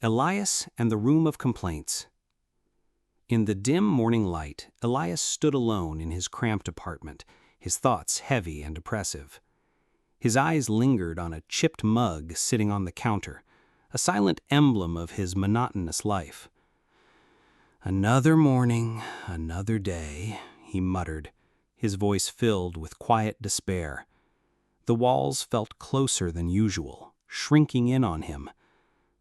Elias and the Room of Complaints. In the dim morning light, Elias stood alone in his cramped apartment, his thoughts heavy and oppressive. His eyes lingered on a chipped mug sitting on the counter, a silent emblem of his monotonous life. "Another morning, another day," he muttered, his voice filled with quiet despair. The walls felt closer than usual, shrinking in on him.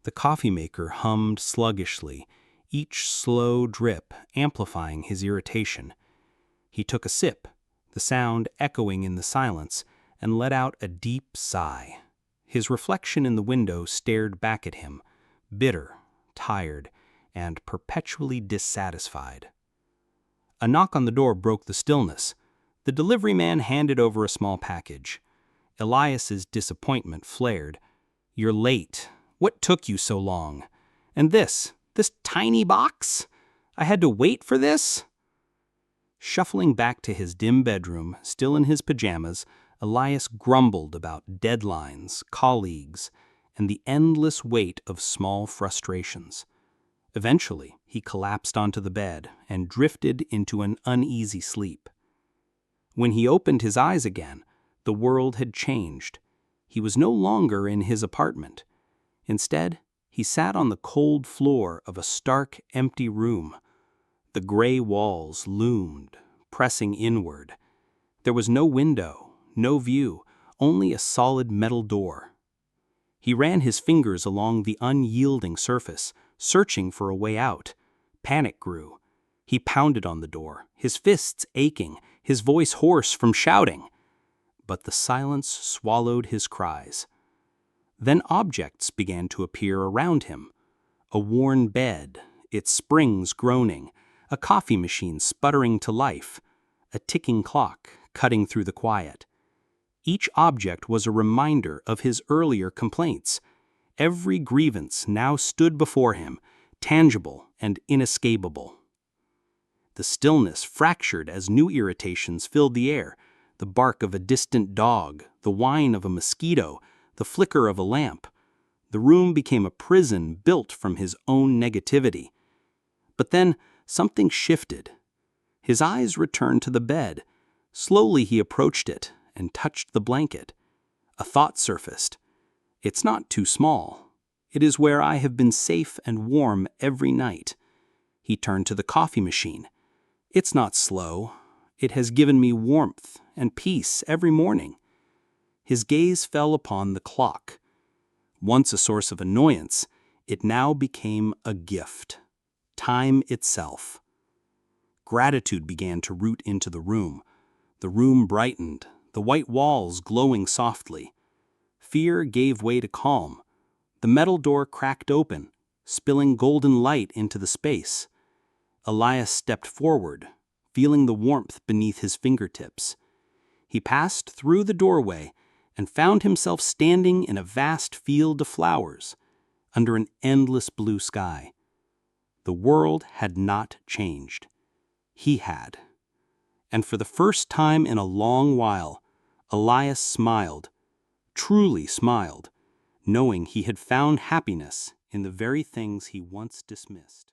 The coffee maker hummed sluggishly, each slow drip amplifying his irritation. He took a sip, the sound echoing in the silence, and let out a deep sigh. His reflection in the window stared back at him, bitter, tired, and perpetually dissatisfied. A knock on the door broke the stillness. The delivery man handed over a small package. Elias's disappointment flared. "You're late. What took you so long? And this tiny box? I had to wait for this?" Shuffling back to his dim bedroom, still in his pajamas, Elias grumbled about deadlines, colleagues, and the endless weight of small frustrations. Eventually, he collapsed onto the bed and drifted into an uneasy sleep. When he opened his eyes again, the world had changed. He was no longer in his apartment. Instead, he sat on the cold floor of a stark, empty room. The gray walls loomed, pressing inward. There was no window, no view, only a solid metal door. He ran his fingers along the unyielding surface, searching for a way out. Panic grew. He pounded on the door, his fists aching, his voice hoarse from shouting. But the silence swallowed his cries. Then objects began to appear around him. A worn bed, its springs groaning, a coffee machine sputtering to life, a ticking clock cutting through the quiet. Each object was a reminder of his earlier complaints. Every grievance now stood before him, tangible and inescapable. The stillness fractured as new irritations filled the air. The bark of a distant dog, the whine of a mosquito, the flicker of a lamp. The room became a prison built from his own negativity. But then something shifted. His eyes returned to the bed. Slowly he approached it and touched the blanket. A thought surfaced. "It's not too small. It is where I have been safe and warm every night." He turned to the coffee machine. "It's not slow. It has given me warmth and peace every morning." His gaze fell upon the clock. Once a source of annoyance, it now became a gift. Time itself. Gratitude began to root into the room. The room brightened, the white walls glowing softly. Fear gave way to calm. The metal door cracked open, spilling golden light into the space. Elias stepped forward, feeling the warmth beneath his fingertips. He passed through the doorway and found himself standing in a vast field of flowers, under an endless blue sky. The world had not changed. He had. And for the first time in a long while, Elias smiled, truly smiled, knowing he had found happiness in the very things he once dismissed.